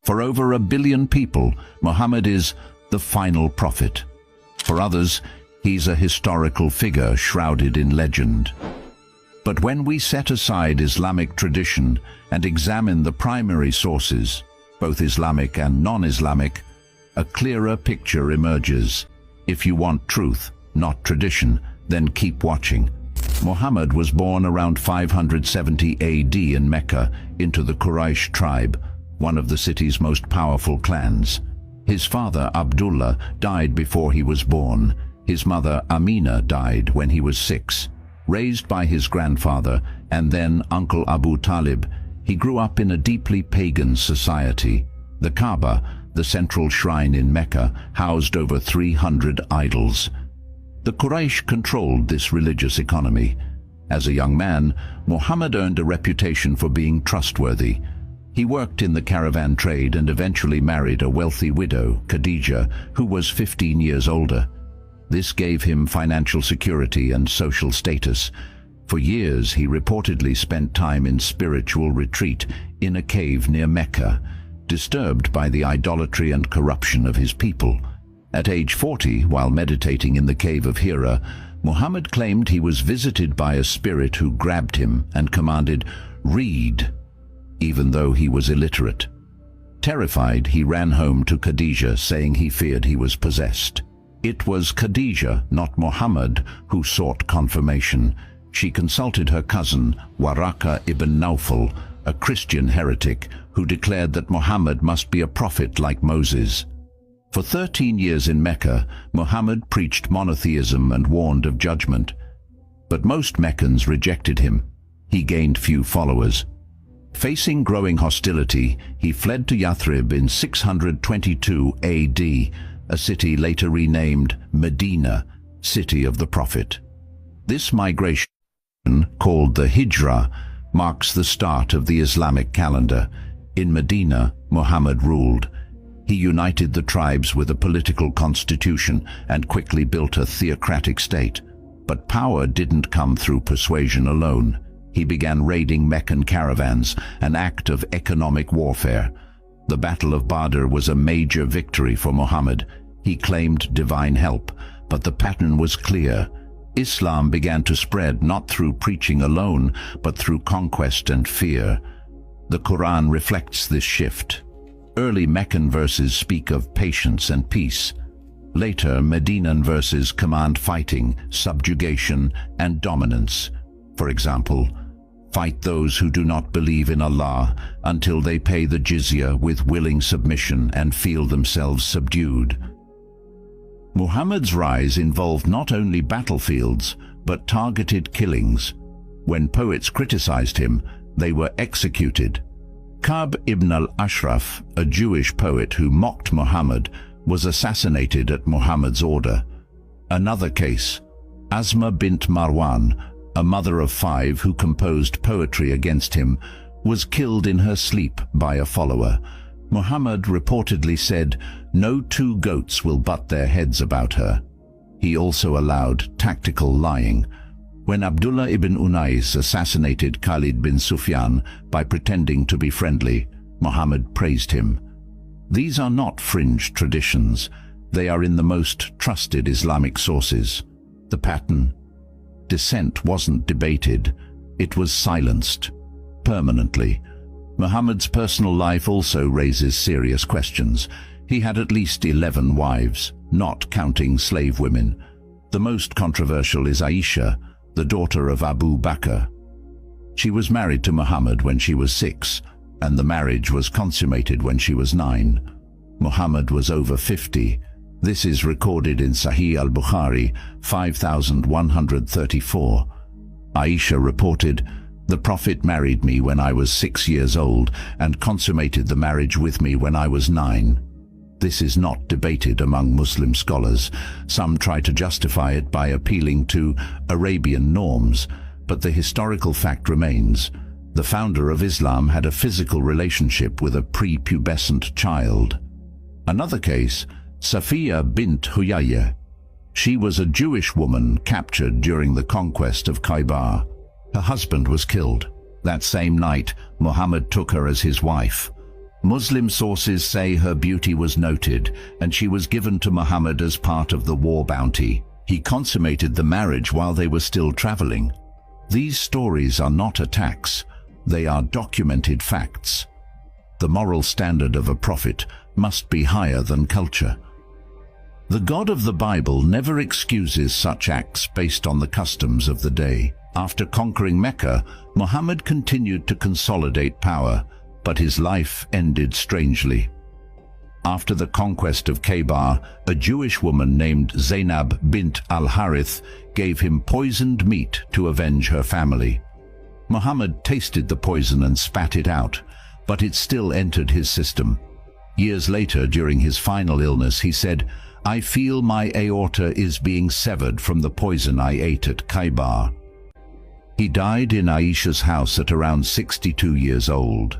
For over 1 billion people, Muhammad is the final prophet. For others, he's a historical figure shrouded in legend. But when we set aside Islamic tradition and examine the primary sources, both Islamic and non-Islamic, a clearer picture emerges. If you want truth, not tradition, then keep watching. Muhammad was born around 570 AD in Mecca into the Quraysh tribe, one of the city's most powerful clans. His father, Abdullah, died before he was born. His mother, Amina, died when he was 6. Raised by his grandfather and then Uncle Abu Talib, he grew up in a deeply pagan society. The Kaaba, the central shrine in Mecca, housed over 300 idols. The Quraysh controlled this religious economy. As a young man, Muhammad earned a reputation for being trustworthy. He worked in the caravan trade and eventually married a wealthy widow, Khadijah, who was 15 years older. This gave him financial security and social status. For years, he reportedly spent time in spiritual retreat in a cave near Mecca, disturbed by the idolatry and corruption of his people. At age 40, while meditating in the cave of Hijrah, Muhammad claimed he was visited by a spirit who grabbed him and commanded, "Read," even though he was illiterate. Terrified, he ran home to Khadijah, saying he feared he was possessed. It was Khadijah, not Muhammad, who sought confirmation. She consulted her cousin, Waraka ibn Nawfal, a Christian heretic, who declared that Muhammad must be a prophet like Moses. For 13 years in Mecca, Muhammad preached monotheism and warned of judgment. But most Meccans rejected him. He gained few followers. Facing growing hostility, he fled to Yathrib in 622 AD, a city later renamed Medina, city of the Prophet. This migration, called the Hijrah, marks the start of the Islamic calendar. In Medina, Muhammad ruled. He united the tribes with a political constitution and quickly built a theocratic state. But power didn't come through persuasion alone. He began raiding Meccan caravans, an act of economic warfare. The Battle of Badr was a major victory for Muhammad. He claimed divine help, but the pattern was clear. Islam began to spread not through preaching alone, but through conquest and fear. The Quran reflects this shift. Early Meccan verses speak of patience and peace. Later, Medinan verses command fighting, subjugation, and dominance. For example, fight those who do not believe in Allah until they pay the jizya with willing submission and feel themselves subdued. Muhammad's rise involved not only battlefields, but targeted killings. When poets criticized him, they were executed. Ka'b ibn al-Ashraf, a Jewish poet who mocked Muhammad, was assassinated at Muhammad's order. Another case, Asma bint Marwan, a mother of 5 who composed poetry against him, was killed in her sleep by a follower. Muhammad reportedly said, "No 2 goats will butt their heads about her." He also allowed tactical lying. When Abdullah ibn Unais assassinated Khalid bin Sufyan by pretending to be friendly, Muhammad praised him. These are not fringe traditions. They are in the most trusted Islamic sources. The pattern? Dissent wasn't debated. It was silenced permanently. Muhammad's personal life also raises serious questions. He had at least 11 wives, not counting slave women. The most controversial is Aisha, the daughter of Abu Bakr. She was married to Muhammad when she was 6, and the marriage was consummated when she was 9. Muhammad was over 50. This is recorded in Sahih al-Bukhari 5134. Aisha reported, "The Prophet married me when I was 6 years old and consummated the marriage with me when I was 9. This is not debated among Muslim scholars. Some try to justify it by appealing to Arabian norms, but the historical fact remains. The founder of Islam had a physical relationship with a prepubescent child. Another case, Safiya bint Huyayya. She was a Jewish woman captured during the conquest of Khaybar. Her husband was killed. That same night, Muhammad took her as his wife. Muslim sources say her beauty was noted, and she was given to Muhammad as part of the war bounty. He consummated the marriage while they were still traveling. These stories are not attacks, they are documented facts. The moral standard of a prophet must be higher than culture. The God of the Bible never excuses such acts based on the customs of the day. After conquering Mecca, Muhammad continued to consolidate power, but his life ended strangely. After the conquest of Khaybar, a Jewish woman named Zainab bint al-Harith gave him poisoned meat to avenge her family. Muhammad tasted the poison and spat it out, but it still entered his system. Years later, during his final illness, he said, "I feel my aorta is being severed from the poison I ate at Khaybar." He died in Aisha's house at around 62 years old.